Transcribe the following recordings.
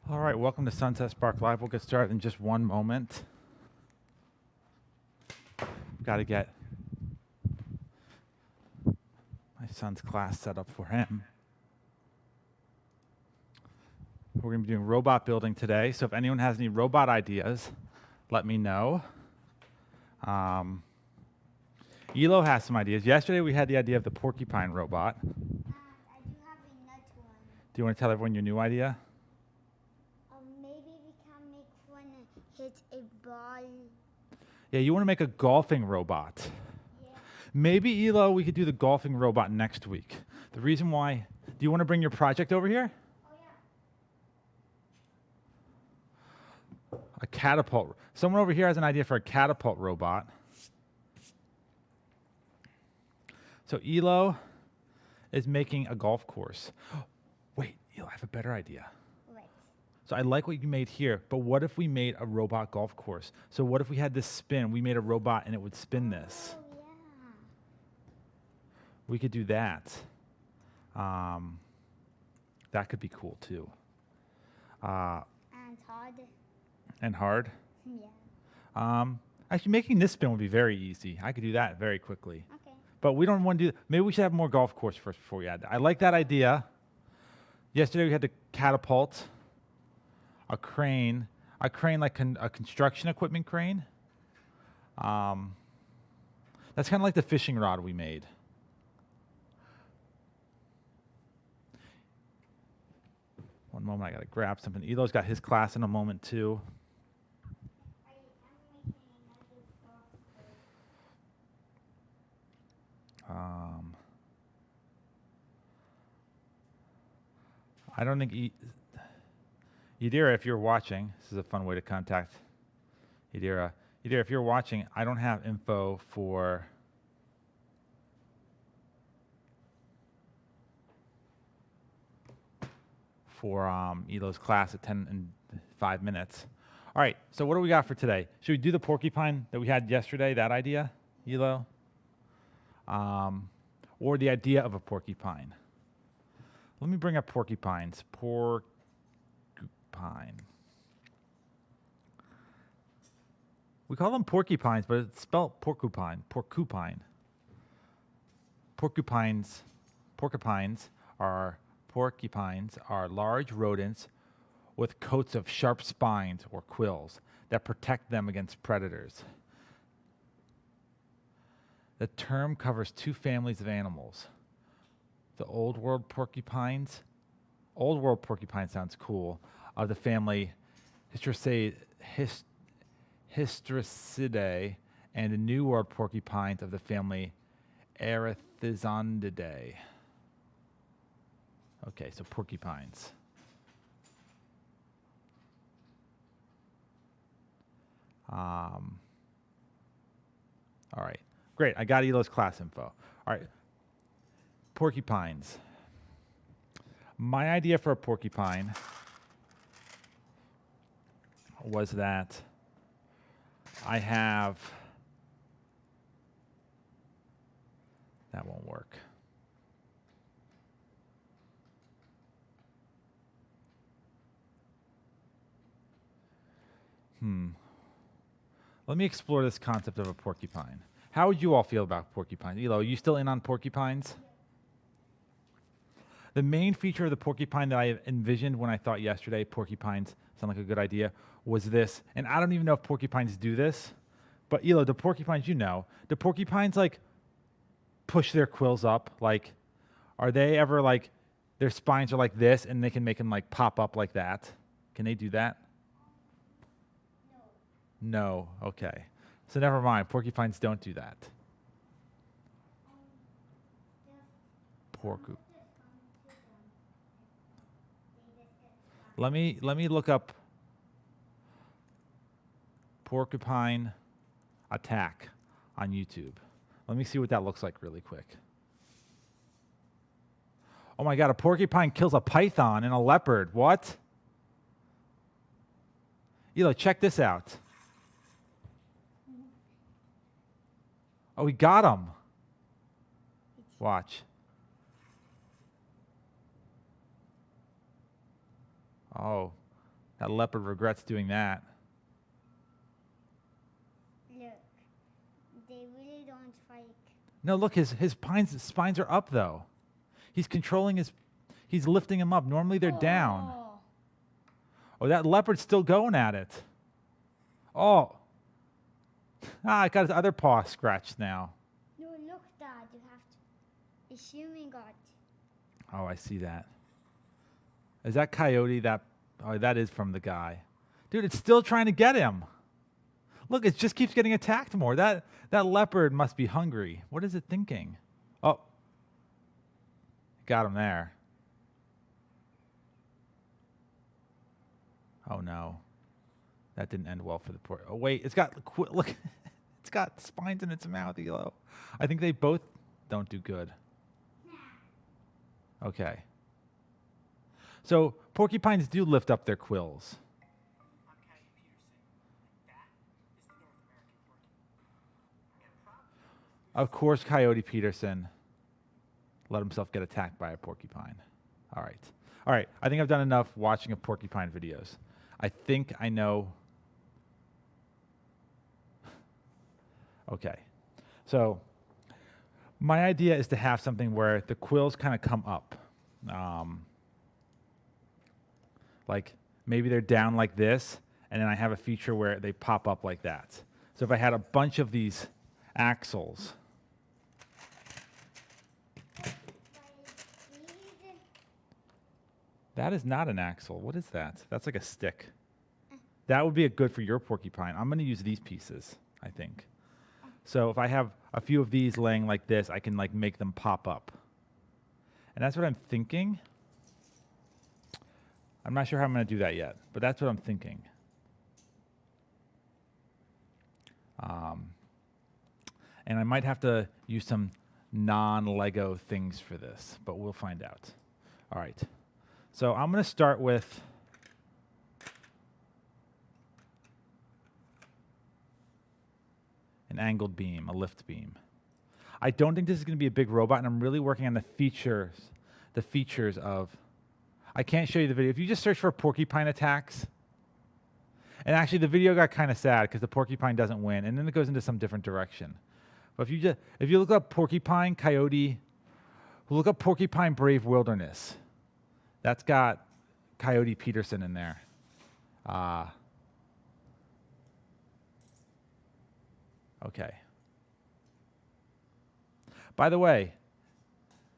All right, welcome to Sunset Spark Live. We'll get started in just one moment. Got to get my son's class set up for him. We're going to be doing robot building today, so if anyone has any robot ideas, let me know. Elo has some ideas. Yesterday we had the idea of the Porcupine robot. I do have a nut one. Do you want to tell everyone your new idea? Maybe we can make one hit a ball. Yeah, you want to make a golfing robot. Yeah. Maybe, Elo, we could do the golfing robot next week. The reason why, do you want to bring your project over here? Oh yeah. A catapult. Someone over here has an idea for a catapult robot. So Elo is making a golf course. Wait, Elo, I have a better idea. What? So I like what you made here, but what if we made a robot golf course? So what if we had this spin? We made a robot and it would spin this. Oh yeah. We could do that. That could be cool too. And hard. And hard. Yeah. Actually, making this spin would be very easy. I could do that very quickly. Okay. But we don't want to do. Maybe we should have more golf course first before we add that. I like that idea. Yesterday we had the catapult, a crane like a construction equipment crane. That's kind of like the fishing rod we made. One moment, I gotta grab something. Elo's got his class in a moment too. I don't think Yadira, if you're watching, this is a fun way to contact Yadira. Yadira, if you're watching, I don't have info for Elo's class at 10 and 5 minutes. All right, so what do we got for today? Should we do the porcupine that we had yesterday, that idea, Elo? Or the idea of a porcupine? Let me bring up porcupines. Porcupine. We call them porcupines, but it's spelled porcupine. Porcupine. Porcupines are large rodents with coats of sharp spines or quills that protect them against predators. The term covers two families of animals. The Old World porcupines sounds cool, of the family Hystricidae, and the New World porcupines of the family Erythizondidae. Okay, so porcupines. All right, great. I got Elo's class info. All right, porcupines. My idea for a porcupine was that that won't work. Let me explore this concept of a porcupine. How would you all feel about porcupines? Elo, are you still in on porcupines? The main feature of the porcupine that I envisioned when I thought yesterday porcupines sound like a good idea was this. And I don't even know if porcupines do this, but Elo, the porcupines, the porcupines like push their quills up. Like, are they ever like, their spines are like this and they can make them like pop up like that? Can they do that? No. Okay. So never mind. Porcupines don't do that. Porcupine. Let me look up porcupine attack on YouTube. Let me see what that looks like really quick. Oh my God, a porcupine kills a python and a leopard. What? Elo, check this out. Oh, he got him. Watch. Oh, That leopard regrets doing that. Look, they really don't like. No, look, his spines are up though. He's controlling he's lifting him up. Normally they're down. Oh, that leopard's still going at it. Oh. I got his other paw scratched now. No, look, Dad, you have to. It's human God. Oh, I see that. Is that coyote oh, that is from the guy. Dude, it's still trying to get him. Look, it just keeps getting attacked more. That leopard must be hungry. What is it thinking? Oh. Got him there. Oh no. That didn't end well for the poor. Oh wait, it's got look, it's got spines in its mouth, Elo. I think they both don't do good. Okay. So porcupines do lift up their quills. Of course, Coyote Peterson let himself get attacked by a porcupine. All right. All right. I think I've done enough watching of porcupine videos. I think I know. Okay. So my idea is to have something where the quills kind of come up. Like maybe they're down like this, and then I have a feature where they pop up like that. So if I had a bunch of these axles. That is not an axle. What is that? That's like a stick. That would be good for your porcupine. I'm going to use these pieces, I think. So if I have a few of these laying like this, I can like make them pop up. And that's what I'm thinking. I'm not sure how I'm going to do that yet, but that's what I'm thinking. And I might have to use some non-Lego things for this, but we'll find out. All right. So I'm going to start with an angled beam, a lift beam. I don't think this is going to be a big robot, and I'm really working on the features of. I can't show you the video. If you just search for porcupine attacks, and actually the video got kind of sad because the porcupine doesn't win, and then it goes into some different direction. But if you look up porcupine, coyote, look up porcupine brave wilderness. That's got Coyote Peterson in there. Okay. By the way,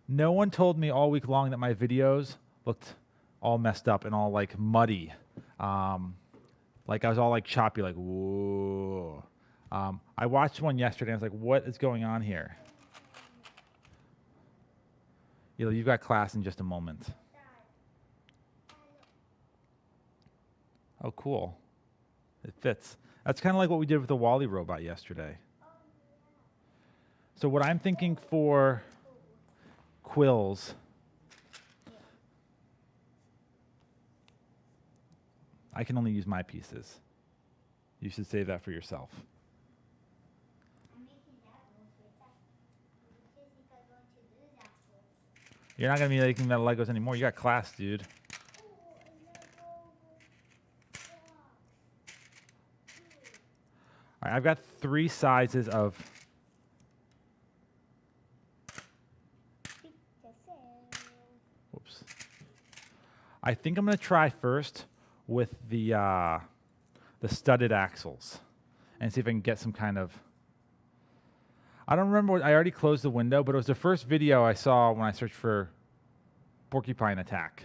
no one told me all week long that my videos looked all messed up and all like muddy. Like I was all like choppy, like whoa. I watched one yesterday. I was like, what is going on here? You've got class in just a moment. Oh, cool. It fits. That's kind of like what we did with the Wally robot yesterday. So what I'm thinking for quills, I can only use my pieces. You should save that for yourself. You're not going to be making that Legos anymore. You got class, dude. All right, I've got 3 sizes of. Whoops. I think I'm going to try first with the studded axles and see if I can get some kind of. I don't remember. I already closed the window, but it was the first video I saw when I searched for porcupine attack.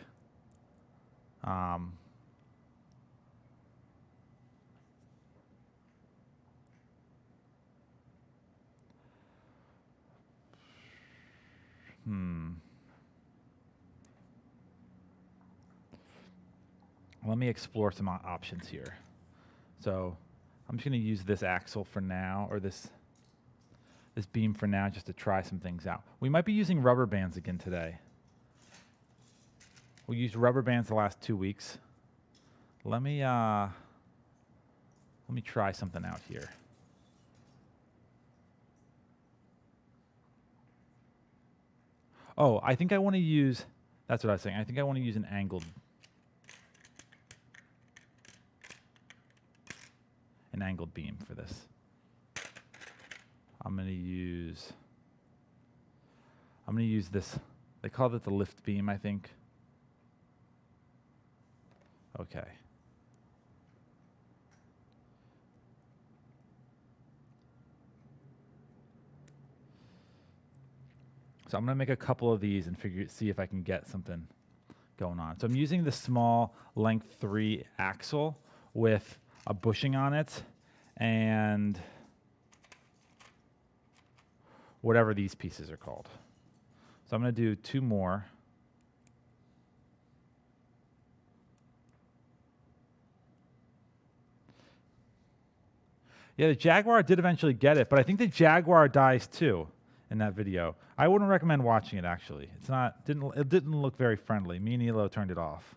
Let me explore some options here. So I'm just going to use this axle for now, or this beam for now, just to try some things out. We might be using rubber bands again today. We used rubber bands the last 2 weeks. Let me try something out here. Oh, I think I want to use. That's what I was saying. I think I want to use an angled. an angled beam for this. I'm gonna use this. They call it the lift beam, I think. Okay. So I'm gonna make a couple of these and see if I can get something going on. So I'm using the small length 3 axle with a bushing on it and whatever these pieces are called. So I'm gonna do 2 more. Yeah, the Jaguar did eventually get it, but I think the Jaguar dies too in that video. I wouldn't recommend watching it actually. It didn't look very friendly. Me and Elo turned it off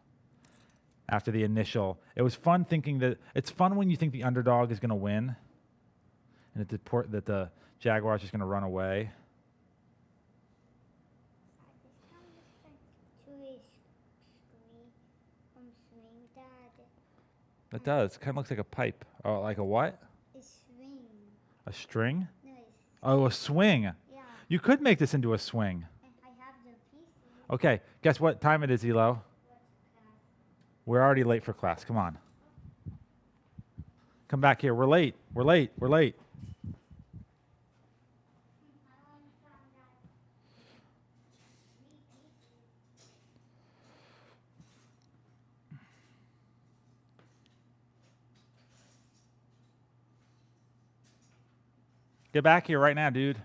after the initial. It was fun thinking that it's fun when you think the underdog is going to win and that the Jaguar is just going to run away. It does. It kind of looks like a pipe. Oh, like a what? A swing. A string? No, Oh, a swing. yeah. You could make this into a swing. I have the pieces. Okay, guess what time it is, Elo? We're already late for class. Come on. Come back here. We're late. We're late. We're late. Get back here right now, dude.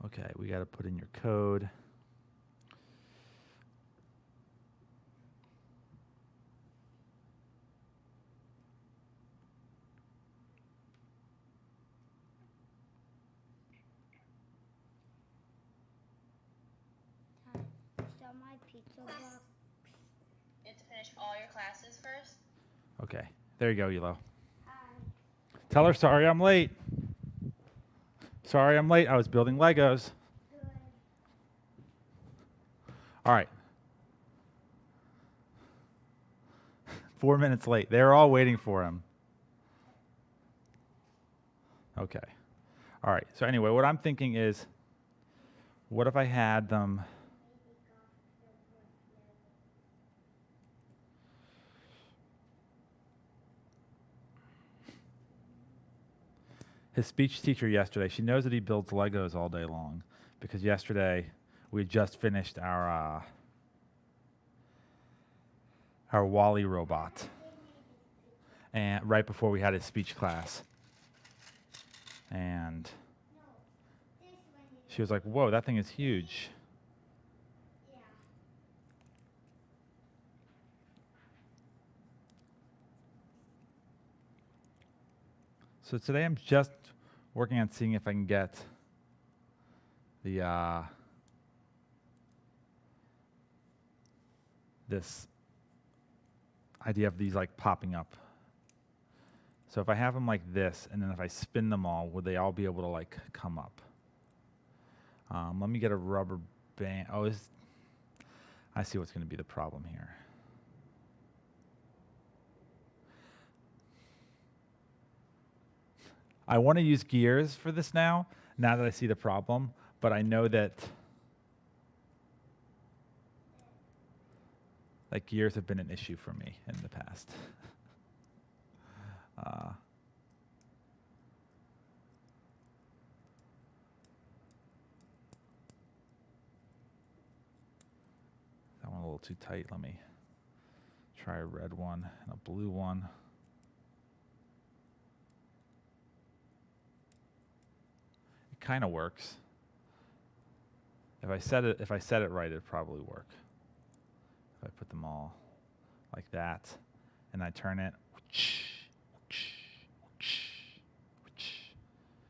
Okay, we got to put in your code. So my pizza box. You have to finish all your classes first? Okay, there you go, Elo. Hi. Tell her sorry I'm late. Sorry I'm late. I was building Legos. Good. All right. 4 minutes late. They were all waiting for him. Okay. All right. So anyway, what I'm thinking is, what if I had them... His speech teacher yesterday, she knows that he builds Legos all day long because yesterday we had just finished our Wally robot, and right before we had his speech class, and she was like, "Whoa, that thing is huge." Yeah. So today I'm just working on seeing if I can get the this idea of these like popping up. So if I have them like this, and then if I spin them all, would they all be able to like come up? Let me get a rubber band. Oh, I see what's going to be the problem here. I want to use gears for this now that I see the problem, but I know that gears have been an issue for me in the past. That one a little too tight. Let me try a red one and a blue one. It kind of works. If I set it right, it'd probably work. If I put them all like that, and I turn it,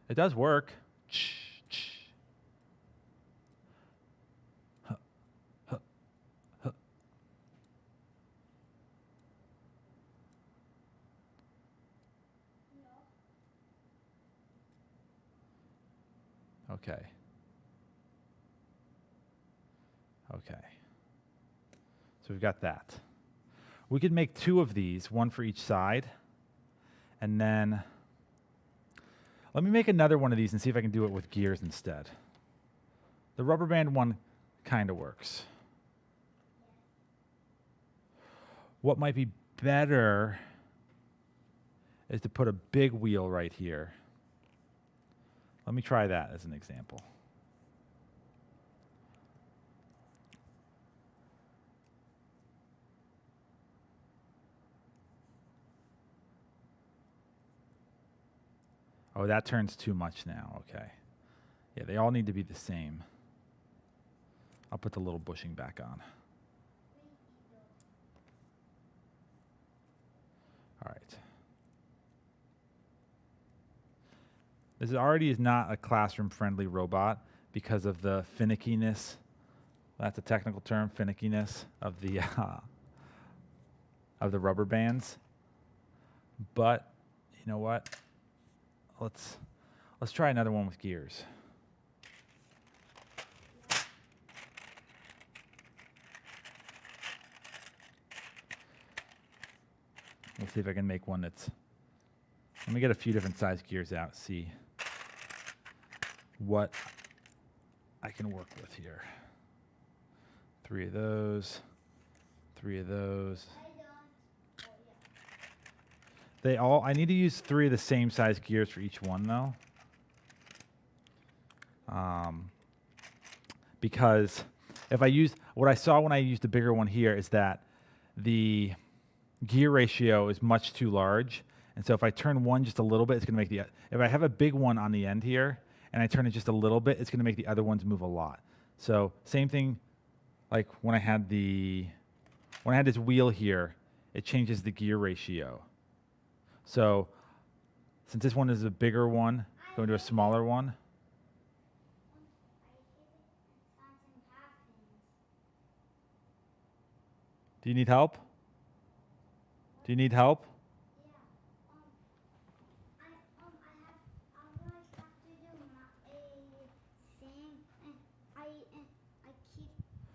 it does work. Okay. Okay. So we've got that. We could make 2 of these, 1 for each side. And then let me make another one of these and see if I can do it with gears instead. The rubber band one kind of works. What might be better is to put a big wheel right here. Let me try that as an example. Oh, that turns too much now. Okay. Yeah, they all need to be the same. I'll put the little bushing back on. All right. This already is not a classroom-friendly robot because of the finickiness. That's a technical term, finickiness of the rubber bands. But you know what? Let's try another one with gears. We'll see if I can make one that's. Let me get a few different size gears out. See what I can work with here. 3 of those. 3 of those. They all. I need to use 3 of the same size gears for each one, though. Because if I use what I saw when I used the bigger one here is that the gear ratio is much too large, and so if I turn one just a little bit, it's going to make the. If I have a big one on the end here and I turn it just a little bit, it's going to make the other ones move a lot. So same thing, like when I had this wheel here, it changes the gear ratio. So since this one is a bigger one, going to a smaller one. Do you need help? Do you need help? I keep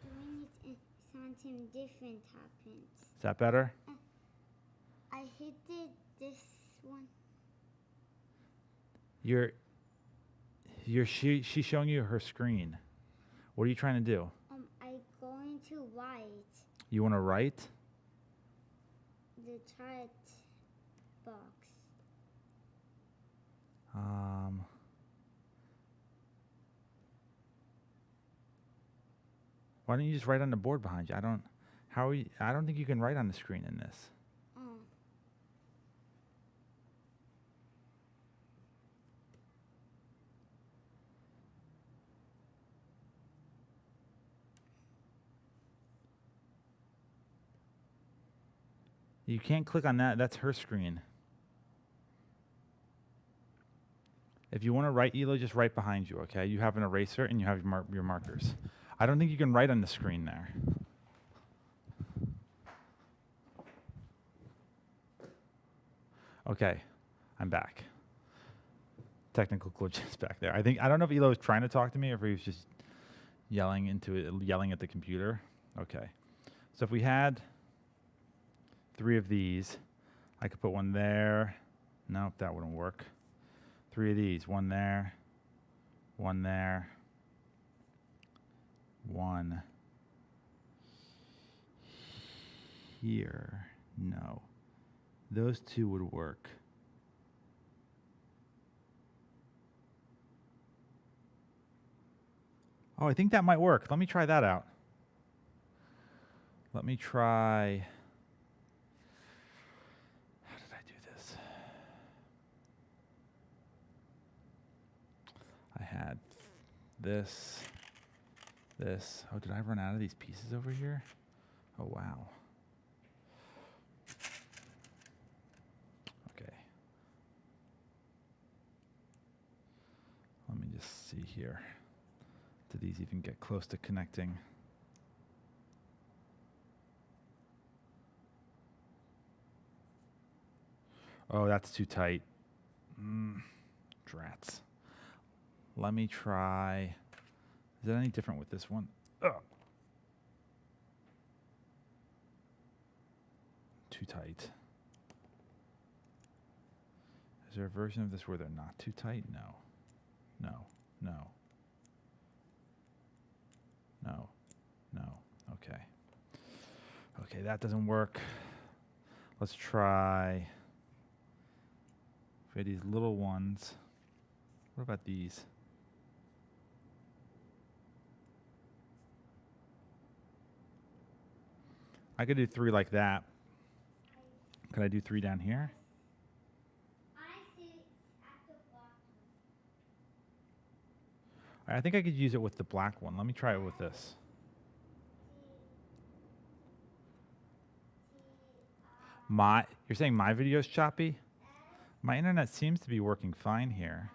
doing it and something different happens. Is that better? I hit this one. She's showing you her screen. What are you trying to do? I going to write You want to write? the chat box. Why don't you just write on the board behind you? I don't think you can write on the screen in this. You can't click on that. That's her screen. If you want to write, Elo, just write behind you, okay? You have an eraser and you have your markers. I don't think you can write on the screen there. Okay, I'm back. Technical glitches back there. I don't know if Elo was trying to talk to me or if he was just yelling at the computer. Okay. So if we had 3 of these, I could put one there. Nope, that wouldn't work. 3 of these, one there, one there, one here. No. Those 2 would work. Oh, I think that might work. Let me try that out. Let me try. How did I do this? I had this. Oh, did I run out of these pieces over here? Oh, wow. Okay. Let me just see here. Do these even get close to connecting? Oh, that's too tight. Drats. Let me try. Is it any different with this one? Ugh. too tight. Is there a version of this where they're not too tight? No. No. No. No. No. Okay. Okay, that doesn't work. Let's try for these little ones. What about these? I could do 3 like that. Could I do 3 down here? I see at the bottom. I think I could use it with the black one. Let me try it with this. You're saying my video's choppy? My internet seems to be working fine here.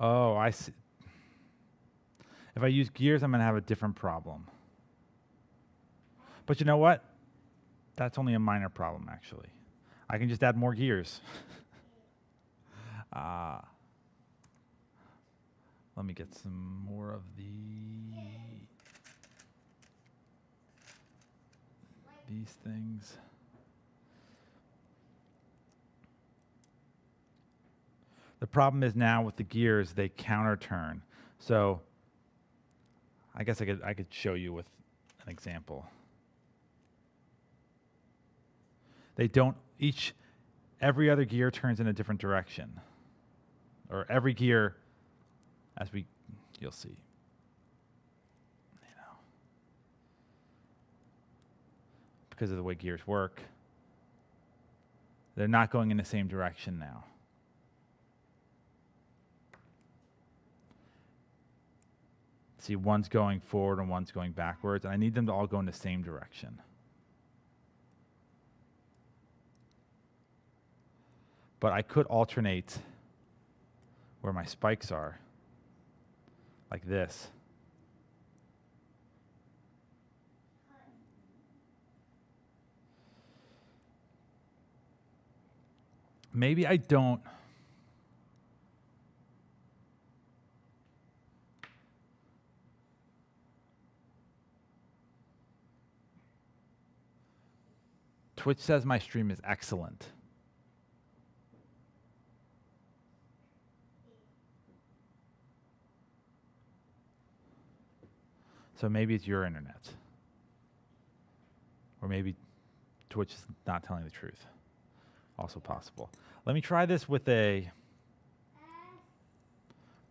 Oh, I see. If I use gears, I'm going to have a different problem. But you know what? That's only a minor problem, actually. I can just add more gears. Let me get some more of these things. The problem is now with the gears, they counter turn. So I guess I could show you with an example. They don't every other gear turns in a different direction. Or every gear, you'll see. You know. Because of the way gears work, they're not going in the same direction now. See, one's going forward and one's going backwards, and I need them to all go in the same direction. But I could alternate where my spikes are, like this. Maybe I don't. Twitch says my stream is excellent. So maybe it's your internet. Or maybe Twitch is not telling the truth. Also possible. Let me try this with a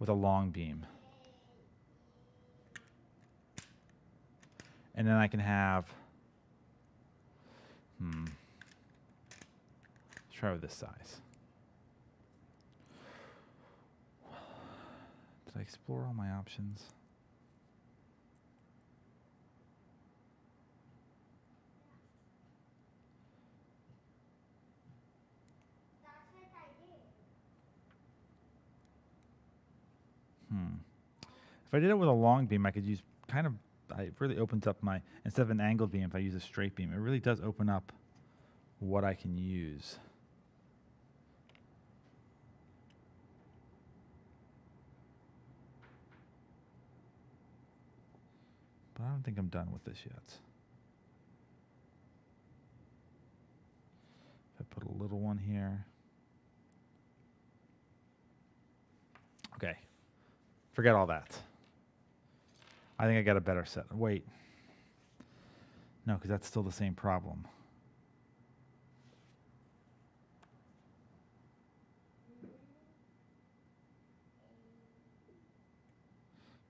long beam. And then I can have let's try with this size. Did I explore all my options? If I did it with a long beam, I could use it really opens up instead of an angled beam, if I use a straight beam, it really does open up what I can use. But I don't think I'm done with this yet. If I put a little one here. Okay. Forget all that. I think I got a better set. Wait. No, because that's still the same problem.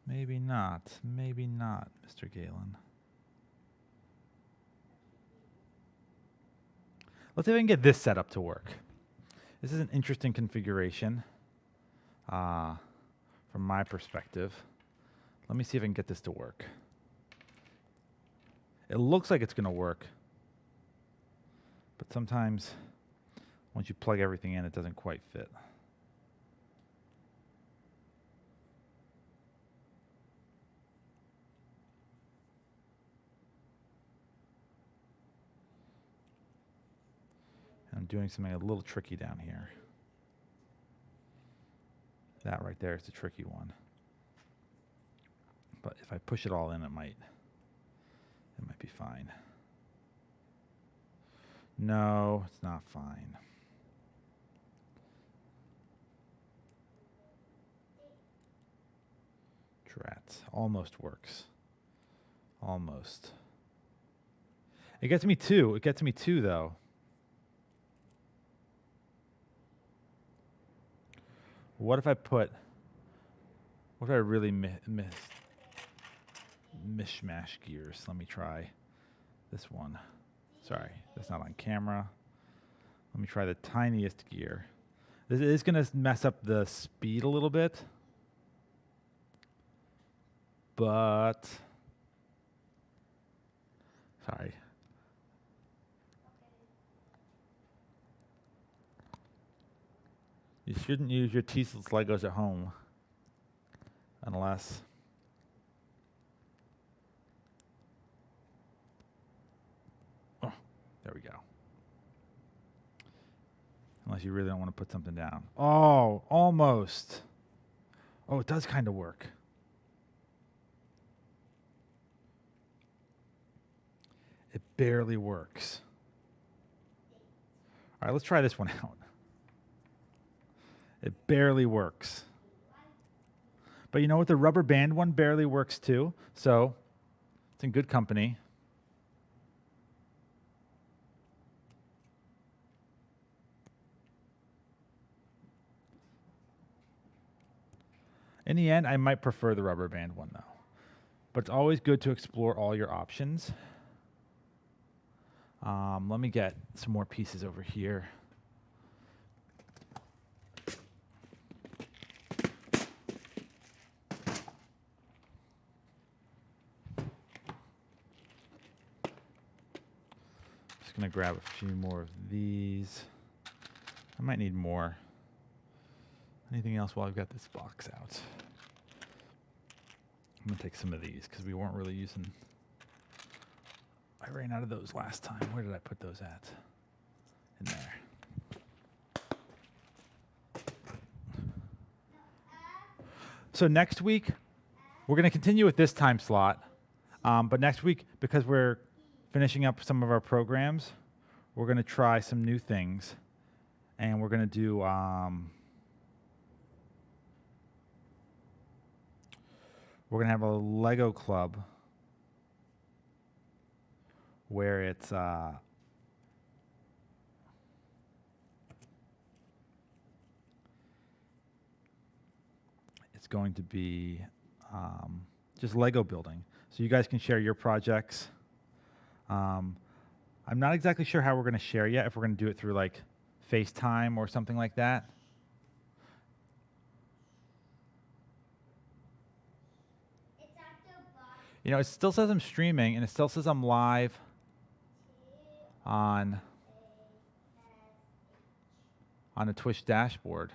Maybe not. Maybe not, Mr. Galen. Let's see if I can get this set up to work. This is an interesting configuration from my perspective. Let me see if I can get this to work. It looks like it's going to work, but sometimes once you plug everything in, it doesn't quite fit. I'm doing something a little tricky down here. That right there is the tricky one. But if I push it all in, it might be fine. No, it's not fine. Drats. Almost works. Almost. It gets me 2. It gets me 2, though. What if I put... What if I really mishmash gears? Let me try this one. Sorry, that's not on camera. Let me try the tiniest gear. This is going to mess up the speed a little bit. But... Sorry. You shouldn't use your T-Slits Legos at home. Unless... Oh, there we go. Unless you really don't want to put something down. Oh, almost. Oh, it does kind of work. It barely works. All right, let's try this one out. It barely works. But you know what? The rubber band one barely works too. So it's in good company. In the end, I might prefer the rubber band one though. But it's always good to explore all your options. Let me get some more pieces over here. Just gonna grab a few more of these. I might need more. Anything else while I've got this box out? I'm gonna take some of these because we weren't really using... I ran out of those last time. Where did I put those at? In there. So next week, we're going to continue with this time slot. But next week, because we're finishing up some of our programs, we're going to try some new things. And we're going to do... we're going to have a Lego club where it's going to be just Lego building. So you guys can share your projects. I'm not exactly sure how we're going to share yet, if we're going to do it through like FaceTime or something like that. You know, it still says I'm streaming, and it still says I'm live on a Twitch dashboard.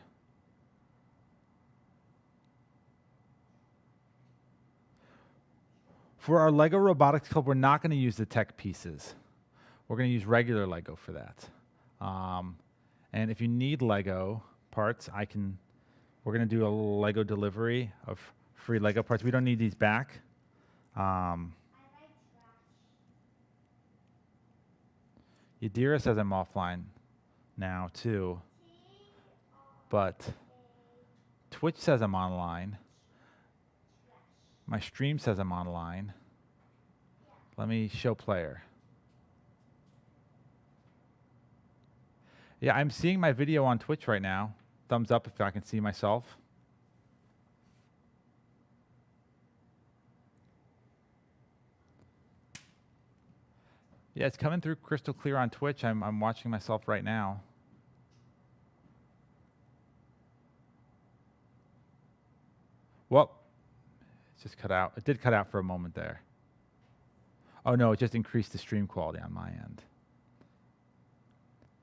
For our Lego Robotics Club, we're not going to use the tech pieces. We're going to use regular Lego for that. And if you need Lego parts, we're going to do a little Lego delivery of free Lego parts. We don't need these back. Yadira says I'm offline now too, but Twitch says I'm online. My stream says I'm online. Let me show player. Yeah, I'm seeing my video on Twitch right now. Thumbs up if I can see myself. Yeah, it's coming through crystal clear on Twitch. I'm watching myself right now. Well, it's just cut out. It did cut out for a moment there. Oh no, it just increased the stream quality on my end.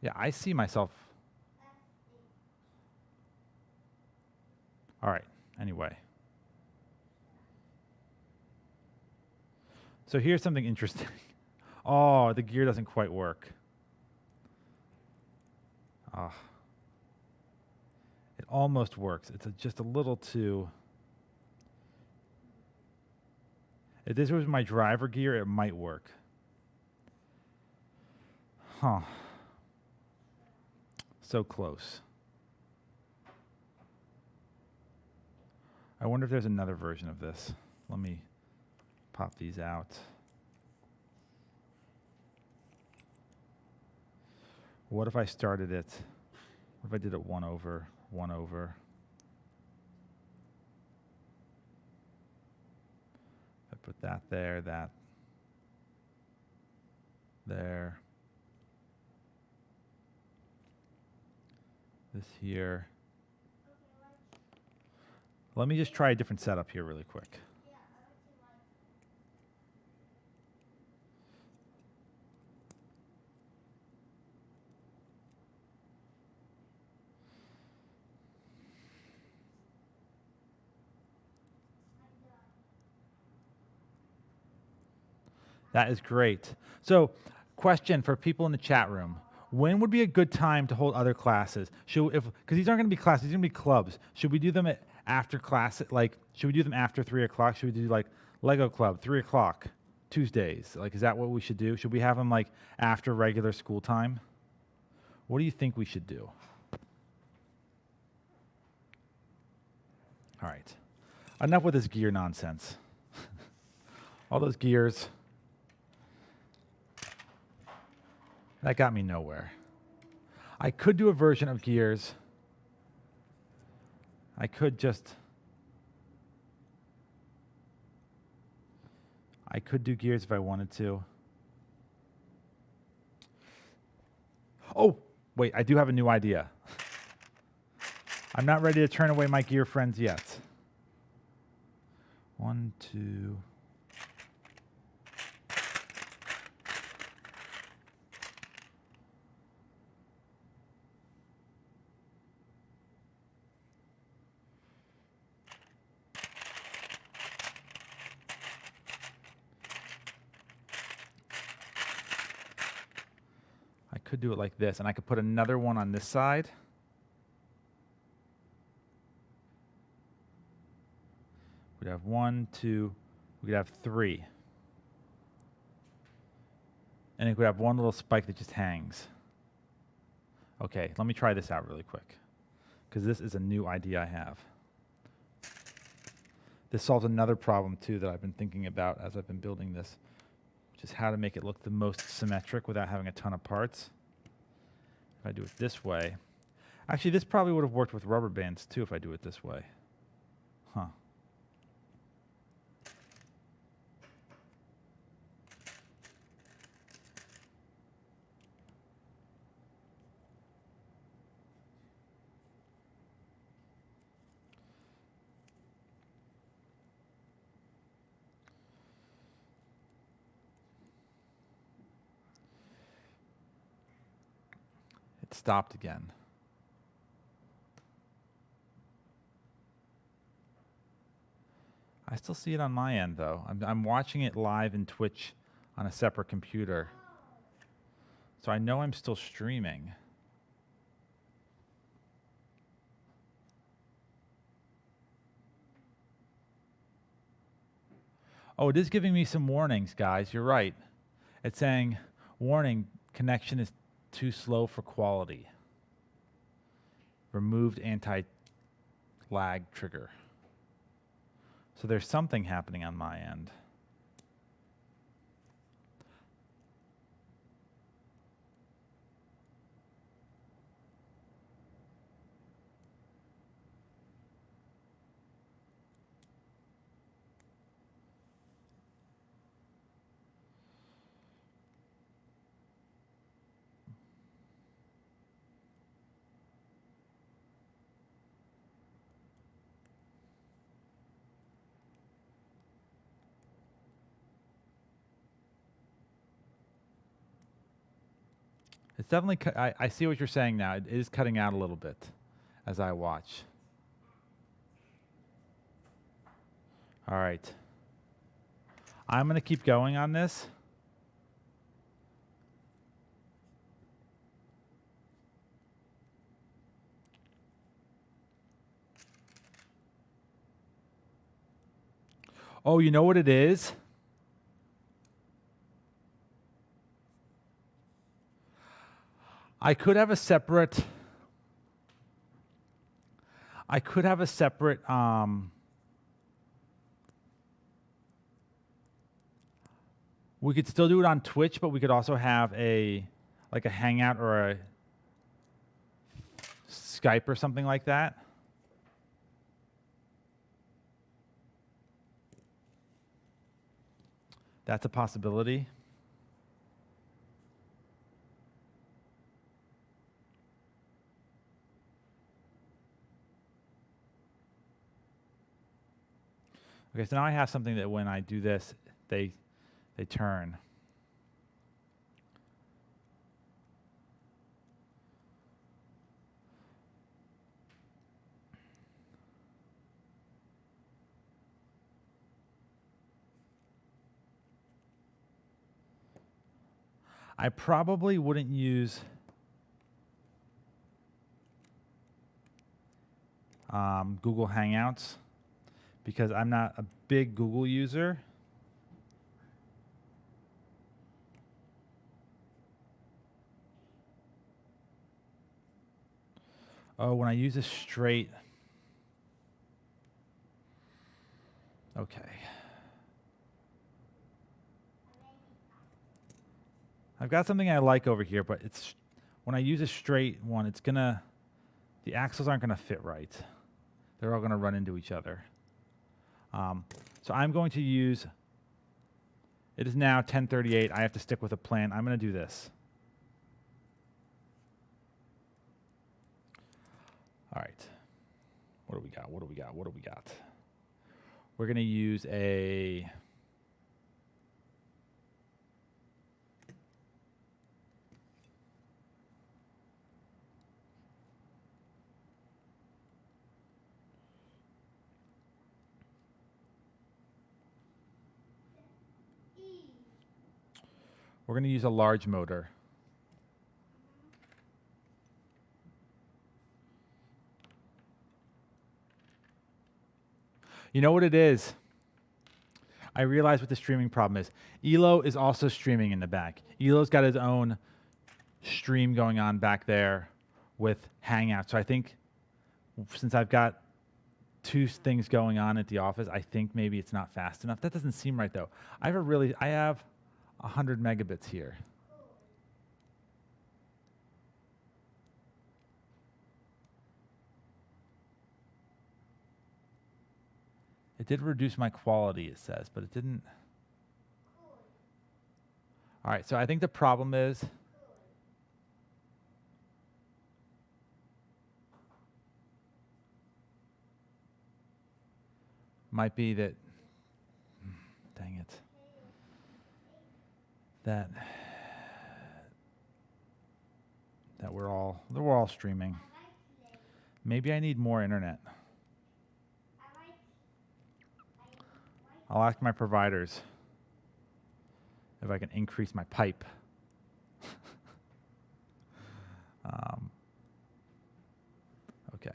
Yeah, I see myself. All right, anyway. So here's something interesting. Oh, the gear doesn't quite work. Ah, it almost works. It's just a little too. If this was my driver gear, it might work. Huh. So close. I wonder if there's another version of this. Let me pop these out. What if I started it? What if I did it 1 over, 1 over? I put that there, that there. This here. Let me just try a different setup here really quick. That is great. So, question for people in the chat room. When would be a good time to hold other classes? Because these aren't going to be classes, these are going to be clubs. Should we do them after class? Like, should we do them after 3 o'clock? Should we do like Lego Club, 3 o'clock, Tuesdays? Like, is that what we should do? Should we have them like after regular school time? What do you think we should do? All right. Enough with this gear nonsense. All those gears. That got me nowhere. I could do a version of gears. I could do gears if I wanted to. Oh, wait, I do have a new idea. I'm not ready to turn away my gear friends yet. 1, 2. I could do it like this, and I could put another one on this side. We'd have 1, 2, we could have 3. And it could have one little spike that just hangs. Okay, let me try this out really quick, because this is a new idea I have. This solves another problem too that I've been thinking about as I've been building this, which is how to make it look the most symmetric without having a ton of parts. If I do it this way, actually this probably would have worked with rubber bands too if I do it this way. Huh. It stopped again. I still see it on my end though. I'm watching it live in Twitch on a separate computer. So I know I'm still streaming. Oh, it is giving me some warnings, guys. You're right. It's saying, warning, connection is too slow for quality. Removed anti-lag trigger. So there's something happening on my end. It's definitely, I see what you're saying now. It is cutting out a little bit as I watch. All right. I'm going to keep going on this. Oh, you know what it is? I could have a separate. We could still do it on Twitch, but we could also have a Hangout or a Skype or something like that. That's a possibility. Okay, so now I have something that when I do this, they turn. I probably wouldn't use Google Hangouts because I'm not a big Google user. Oh, when I use a straight. Okay. I've got something I like over here, but it's when I use a straight one, it's gonna, the axles aren't gonna fit right. They're all gonna run into each other. So I'm going to use, it is now 10:38. I have to stick with a plan. I'm gonna do this. All right. What do we got? What do we got? What do we got? We're gonna use a, we're gonna use a large motor. You know what it is? I realize what the streaming problem is. Elo is also streaming in the back. Elo's got his own stream going on back there with Hangouts. So I think since I've got two things going on at the office, I think maybe it's not fast enough. That doesn't seem right though. I have 100 megabits here. It did reduce my quality, it says, but it didn't. All right, so I think the problem is might be that, dang it, that we're all streaming. Maybe I need more internet. I'll ask my providers if I can increase my pipe. Okay,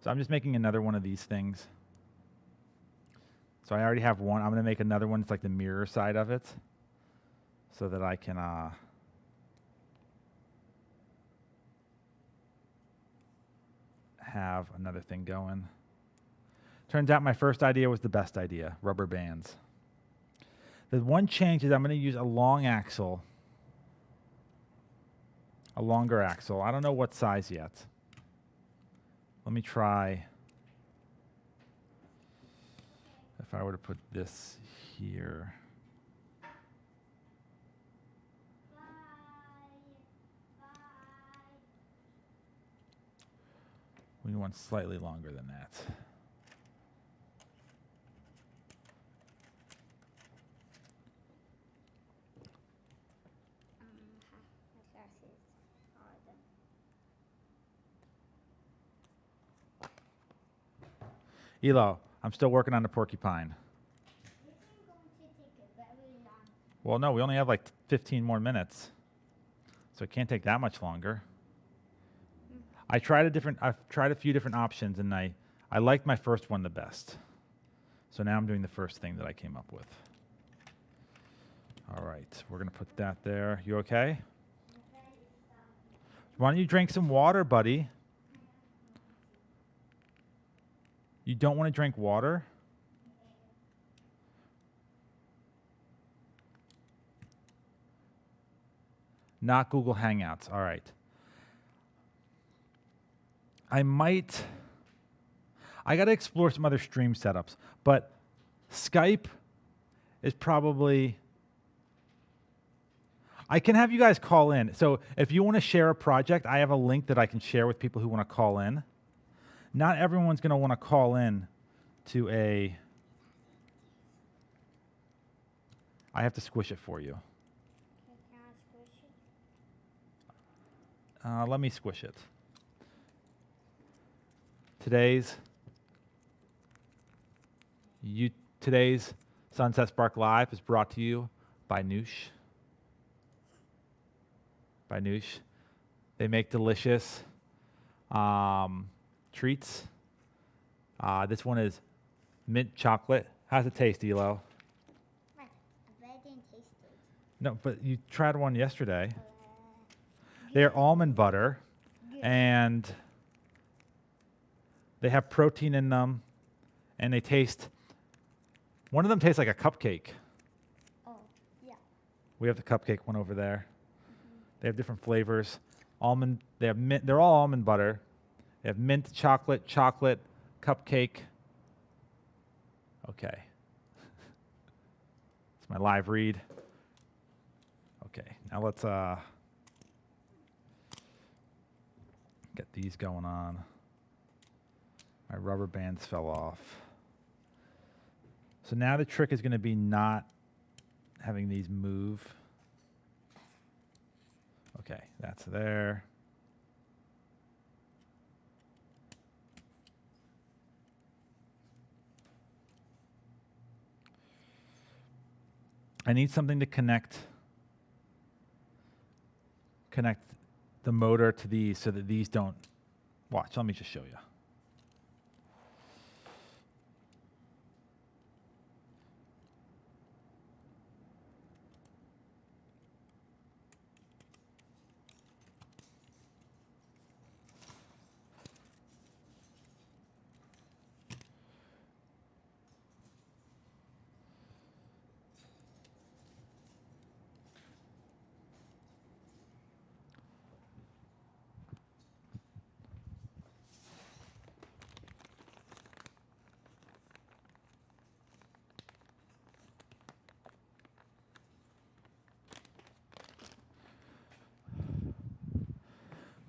so I'm just making another one of these things. So I already have one. I'm going to make another one. It's like the mirror side of it so that I can have another thing going. Turns out my first idea was the best idea, rubber bands. The one change is I'm going to use a long axle, a longer axle. I don't know what size yet. Let me try. If I were to put this here. We want slightly longer than that. Elo, I'm still working on the Porcupine. Well, no, we only have like 15 more minutes. So it can't take that much longer. I've tried a few different options, and I liked my first one the best. So now I'm doing the first thing that I came up with. All right, we're going to put that there. You okay? Why don't you drink some water, buddy? You don't want to drink water? Not Google Hangouts. All right. I got to explore some other stream setups, but Skype is probably, I can have you guys call in. So if you want to share a project, I have a link that I can share with people who want to call in. Not everyone's going to want to call in to a, I have to squish it for you. Can I squish it? Let me squish it. Today's Sunset Spark Live is brought to you by Noosh. By Noosh. They make delicious treats. This one is mint chocolate. How's it taste, Elo? What? I didn't taste it. No, but you tried one yesterday. They're almond butter, and they have protein in them, and they taste, one of them tastes like a cupcake. Oh, yeah. We have the cupcake one over there. They have different flavors. Almond, they have mint, they're all almond butter. They have mint, chocolate, cupcake. Okay. It's my live read. Okay, now let's get these going on. My rubber bands fell off. So now the trick is going to be not having these move. Okay, that's there. I need something to connect the motor to these so that these don't, watch, let me just show you.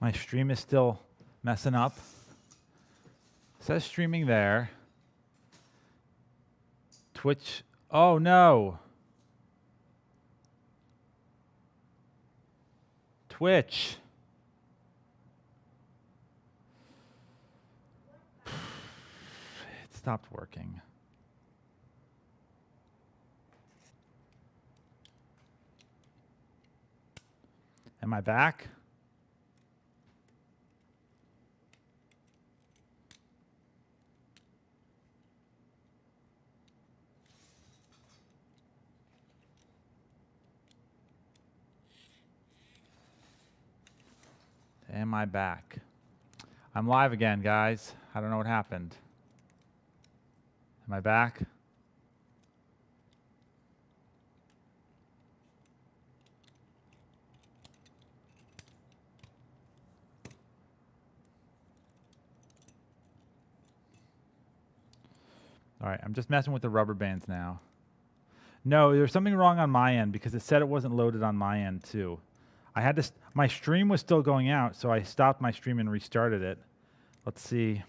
My stream is still messing up. It says streaming there. Twitch, oh no. Twitch. It stopped working. Am I back? Am I back? I'm live again, guys. I don't know what happened. Am I back? All right, I'm just messing with the rubber bands now. No, there's something wrong on my end because it said it wasn't loaded on my end too. I had to, my stream was still going out, so I stopped my stream and restarted it. Let's see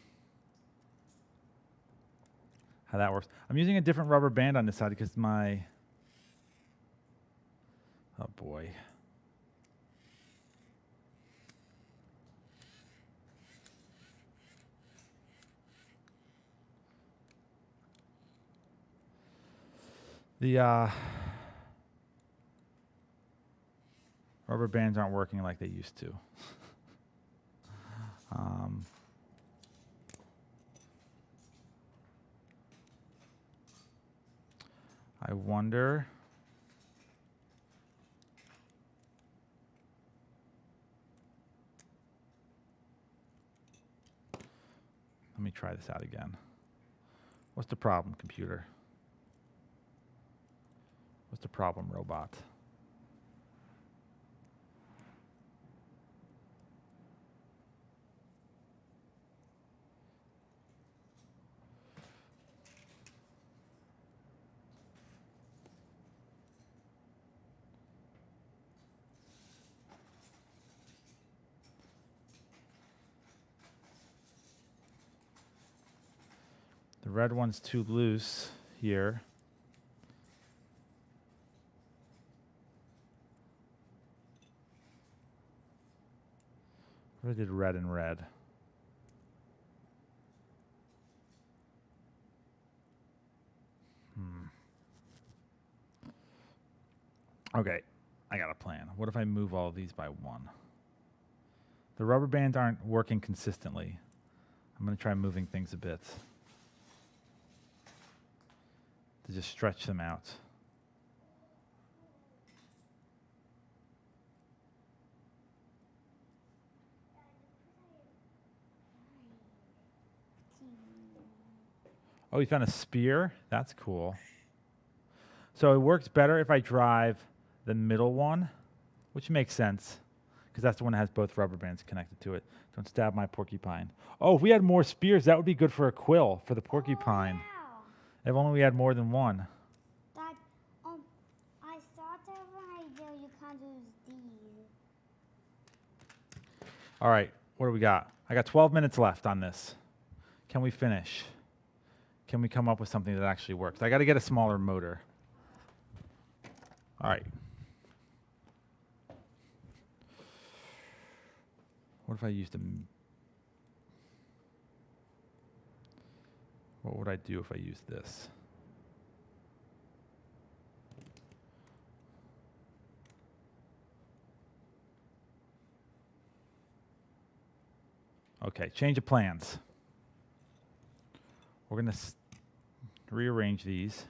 how that works. I'm using a different rubber band on this side because my, oh boy. The rubber bands aren't working like they used to. I wonder. Let me try this out again. What's the problem, computer? What's the problem, robot? The red one's too loose here. What did red and red? Okay, I got a plan. What if I move all of these by one? The rubber bands aren't working consistently. I'm going to try moving things a bit to just stretch them out. Oh, you found a spear? That's cool. So it works better if I drive the middle one, which makes sense, because that's the one that has both rubber bands connected to it. Don't stab my porcupine. Oh, if we had more spears, that would be good for a quill for the porcupine. Oh, wow. If only we had more than one. That, I thought that when I do, you can't use these. All right, what do we got? I got 12 minutes left on this. Can we finish? Can we come up with something that actually works? I got to get a smaller motor. All right. What if I used a... What would I do if I used this? Okay, change of plans. We're going to rearrange these.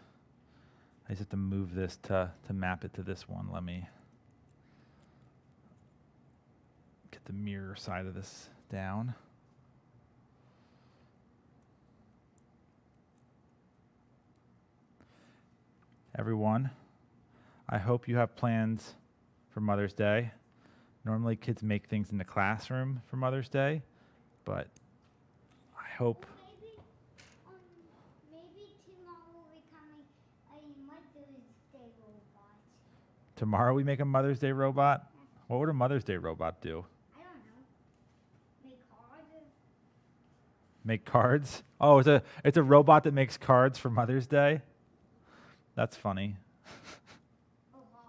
I just have to move this to map it to this one. Let me get the mirror side of this down. Everyone, I hope you have plans for Mother's Day. Normally kids make things in the classroom for Mother's Day, but I hope... Maybe tomorrow will become a Mother's Day robot. Tomorrow we make a Mother's Day robot? What would a Mother's Day robot do? I don't know. Make cards. Make cards? Oh, it's a robot that makes cards for Mother's Day? That's funny. Oh, wow.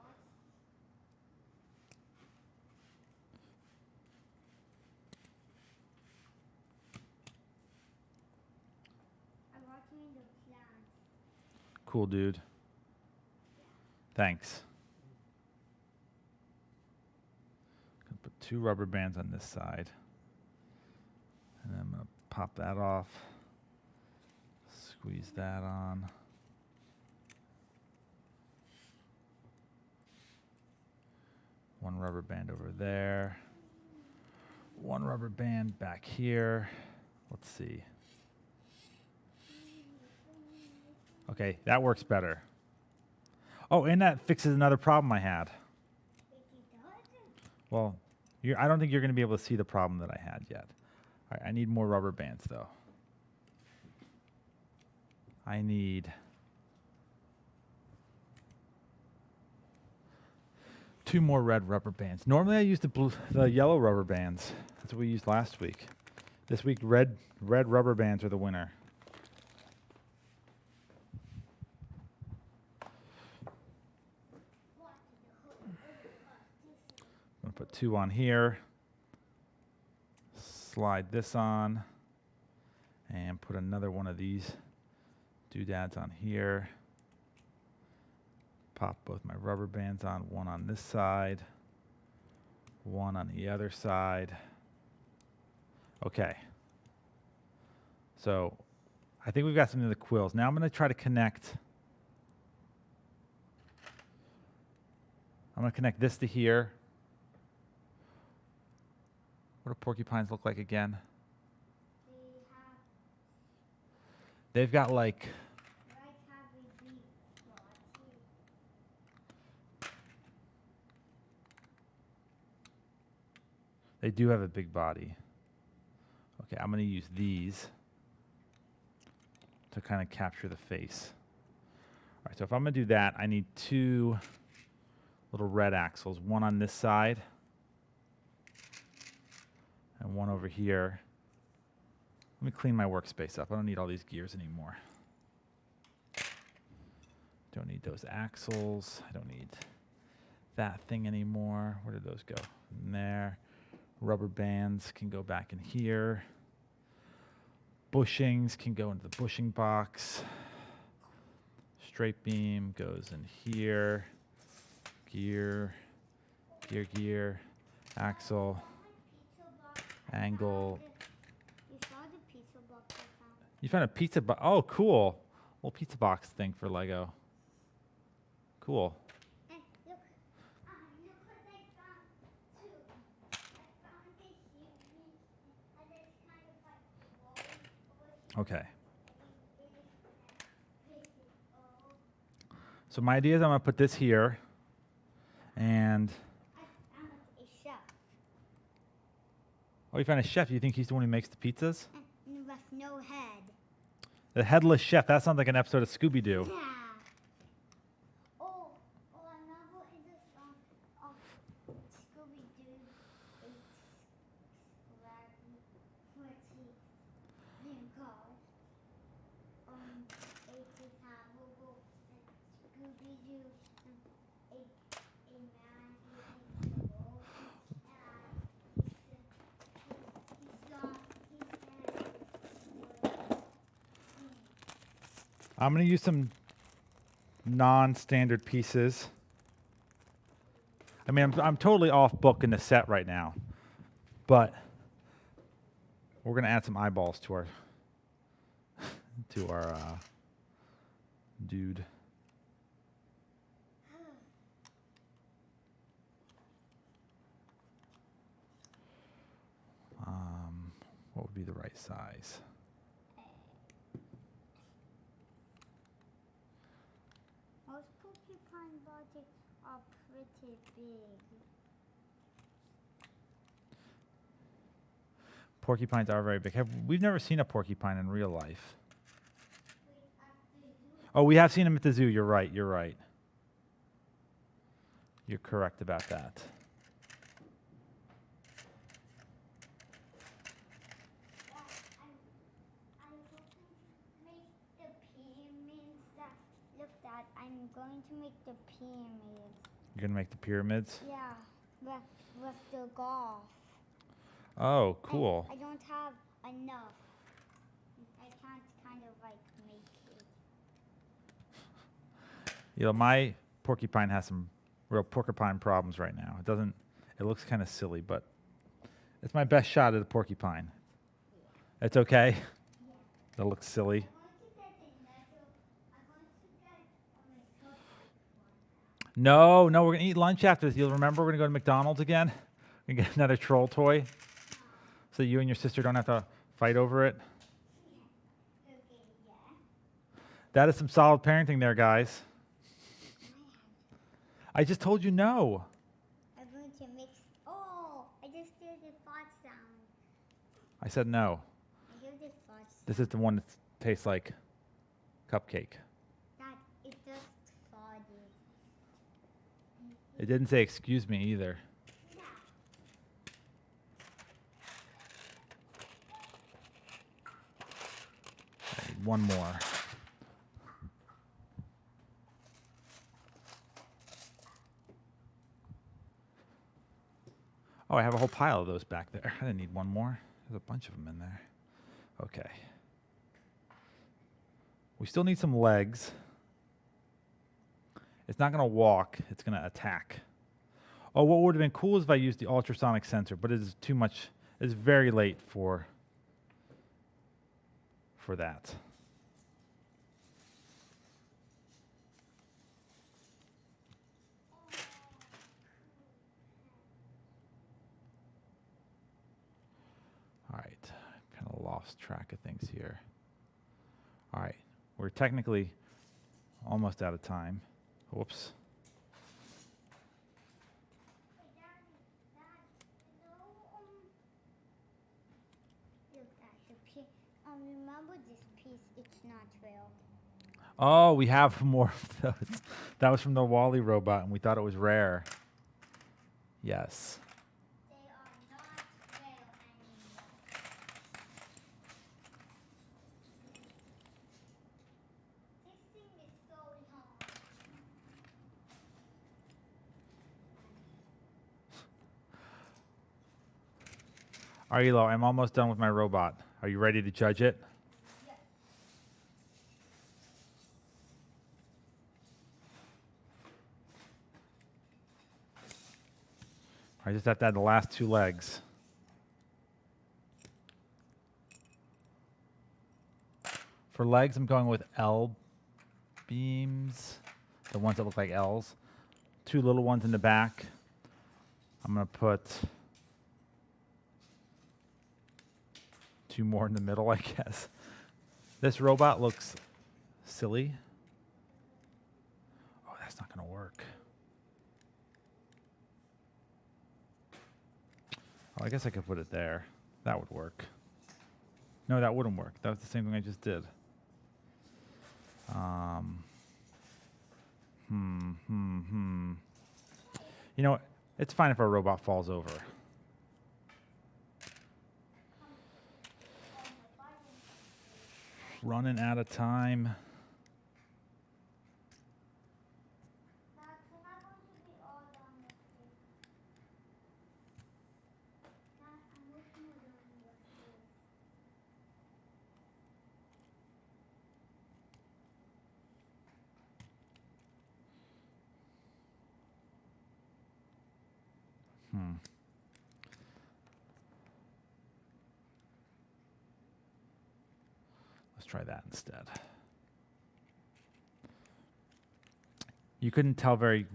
I'm watching the plants. Cool, dude. Thanks. Gonna put 2 rubber bands on this side. And then I'm going to pop that off. Squeeze that on. One rubber band over there. One rubber band back here. Let's see. Okay, that works better. Oh, and that fixes another problem I had. Well, I don't think you're going to be able to see the problem that I had yet. All right, I need more rubber bands, though. I need 2 more red rubber bands. Normally I use the yellow rubber bands. That's what we used last week. This week, red rubber bands are the winner. I'm going to put 2 on here. Slide this on. And put another one of these doodads on here. Pop both my rubber bands on, one on this side, one on the other side. Okay. So I think we've got something to the quills. Now I'm going to try to connect I'm going to connect this to here. What do porcupines look like again? They have They've got like, have a big body. they do have a big body. Okay, I'm going to use these to kind of capture the face. All right, so if I'm going to do that, I need two little red axles, one on this side and one over here. Let me clean my workspace up. I don't need all these gears anymore. Don't need those axles. I don't need that thing anymore. Where did those go? In there. Rubber bands can go back in here. Bushings can go into the bushing box. Straight beam goes in here. Gear, gear, axle, angle. You saw the pizza box I found. You found a pizza box. Oh, cool. Little pizza box thing for Lego. Cool. And look what I found too. I found this huge and it's kind of like rolling over Okay. here. So my idea is I'm going to put this here. And, I found a chef. oh, you found a chef. You think he's the one who makes the pizzas? And with no head. The headless chef. That sounds like an episode of Scooby-Doo. Yeah. Oh, another in the song of Scooby-Doo. It's what's he name called? It's Habbo and Scooby-Doo and a man who in the world and he's lost his head. I'm going to use some non-standard pieces. I mean, I'm totally off book in the set right now, but we're going to add some eyeballs to our dude. What would be the right size? Most porcupine bodies are pretty big. Porcupines are very big. We've never seen a porcupine in real life. Oh, we have seen them at the zoo. You're right. You're right. You're correct about that. I'm going to make the pyramids. You're going to make the pyramids? Yeah, with the golf. Oh, cool. I don't have enough. I can't kind of like make it. You know, my porcupine has some real porcupine problems right now. It looks kind of silly, but it's my best shot at a porcupine. Yeah. It's okay? Yeah. That looks silly. No, we're going to eat lunch after this. You'll remember we're going to go to McDonald's again? We're going to get another troll toy so you and your sister don't have to fight over it. Okay, yeah. That is some solid parenting there, guys. I just told you no. I'm going to mix. Oh, I just did the fart sound. I said no. I hear the fart sound. This is the one that tastes like cupcake. That it just farted. It didn't say excuse me either. Yeah. I need one more. Oh, I have a whole pile of those back there. I didn't need one more. There's a bunch of them in there. Okay. We still need some legs. It's not going to walk. It's going to attack. Oh, what would have been cool is if I used the ultrasonic sensor, but it is too much. It's very late for that. lost track of things here. All right, we're technically almost out of time. Whoops. Hey, Daddy, look at the piece. Remember this piece? It's not real. Oh, we have more of those. That was from the Wally robot, and we thought it was rare. Yes. They are not real anymore. This thing is so long. All right, Elo, I'm almost done with my robot. Are you ready to judge it? Yes. I just have to add the last two legs. For legs, I'm going with L beams, the ones that look like L's. Two little ones in the back. I'm going to put two more in the middle, I guess. This robot looks silly. Oh, that's not going to work. Oh, I guess I could put it there. That would work. No, that wouldn't work. That was the same thing I just did. You know, it's fine if our robot falls over. Running out of time. Dad, we're not going to be all done with this. Dad, I'm wishing we're done with this. Let's try that instead. You couldn't tell you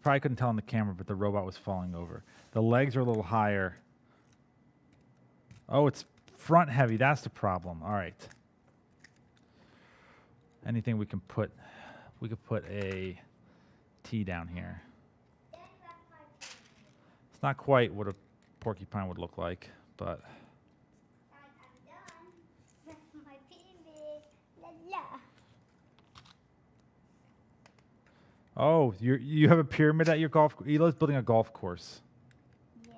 probably couldn't tell on the camera, but the robot was falling over. The legs are a little higher. Oh, it's front heavy. That's the problem. All right. Anything we could put a T down here. Then that's my piece. It's not quite what a porcupine would look like, but Dad, I'm done. That's my baby. La la. oh, you have a pyramid at your golf. Elo's building a golf course. Yeah.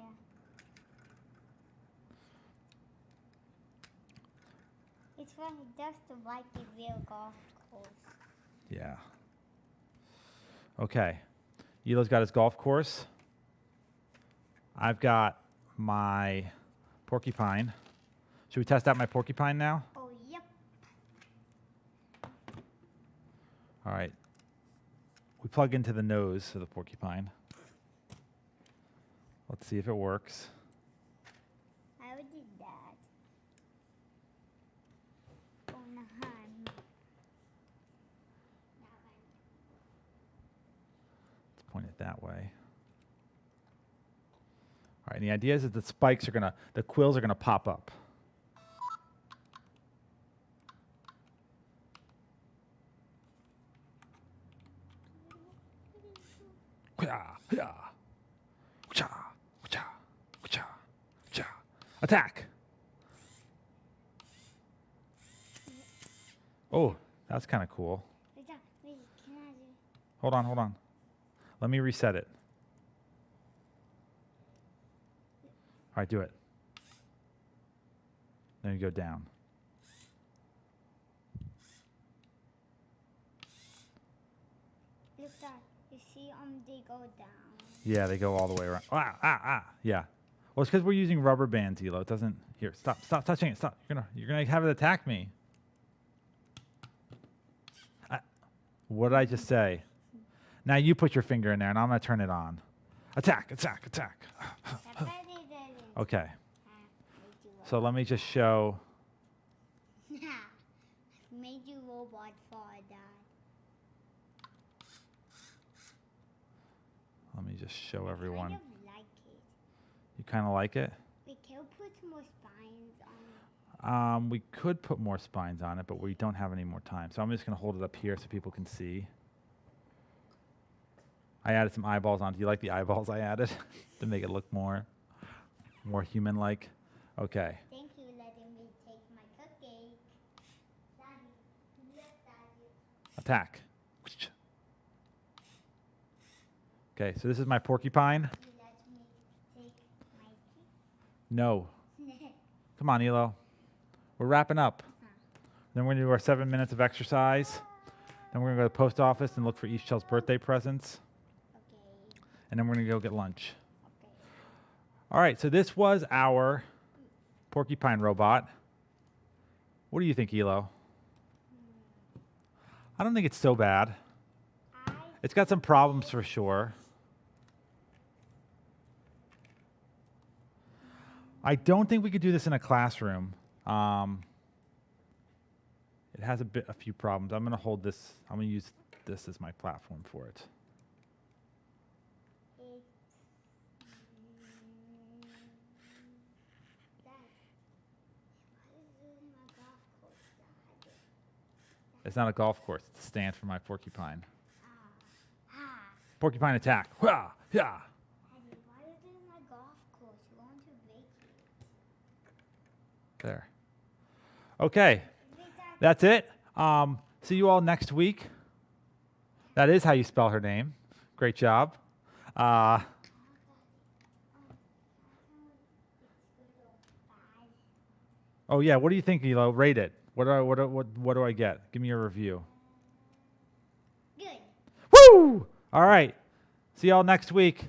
It's funny, just like the real golf course. Yeah. Okay. Elo's got his golf course. I've got my porcupine. Should we test out my porcupine now? Oh, yep. All right. We plug into the nose of the porcupine. Let's see if it works. I already did that. Oh, no, hun. Let's point it that way. All right, and the idea is that the quills are gonna pop up. Attack! Oh, that's kind of cool. Wait, can I do? Hold on. Let me reset it. All right, do it. Then you go down. Look, Dad. You see, they go down. Yeah, they go all the way around. Yeah. Well, it's because we're using rubber bands, Elo. It doesn't. Here, stop touching it. Stop. You're gonna have it attack me. What did I just say? Now you put your finger in there, and I'm gonna turn it on. Attack! Okay. So let me just show. Made you robot fall, Dad. Let me just show everyone. Kind of like it. You kind of like it? We can put more spines on We could put more spines on it, but we don't have any more time. So I'm just going to hold it up here so people can see. I added some eyeballs on. Do you like the eyeballs I added to make it look more human-like? Okay. Thank you for letting me take my cupcake. Daddy, look, Daddy. Attack. Okay, so this is my porcupine. You let me take my No. cake. Come on, Elo. We're wrapping up. Then we're going to do our 7 minutes of exercise. Then we're going to go to the post office and look for East birthday presents. Okay. And then we're going to go get lunch. Okay. All right, so this was our porcupine robot. What do you think, Elo? I don't think it's so bad. It's got some problems for sure. I don't think we could do this in a classroom. It has a few problems. I'm going to hold this. I'm going to use this as my platform for it. It's not a golf course. It's a stand for my porcupine. Porcupine attack. Hua! Yeah. Daddy, why are you doing my golf course? You want to break it? There. Okay. That's it. See you all next week. That is how you spell her name. Great job. Oh yeah. What do you think, Elo? Rate it. What do I get? Give me a review. Good. Woo! All right. See y'all next week.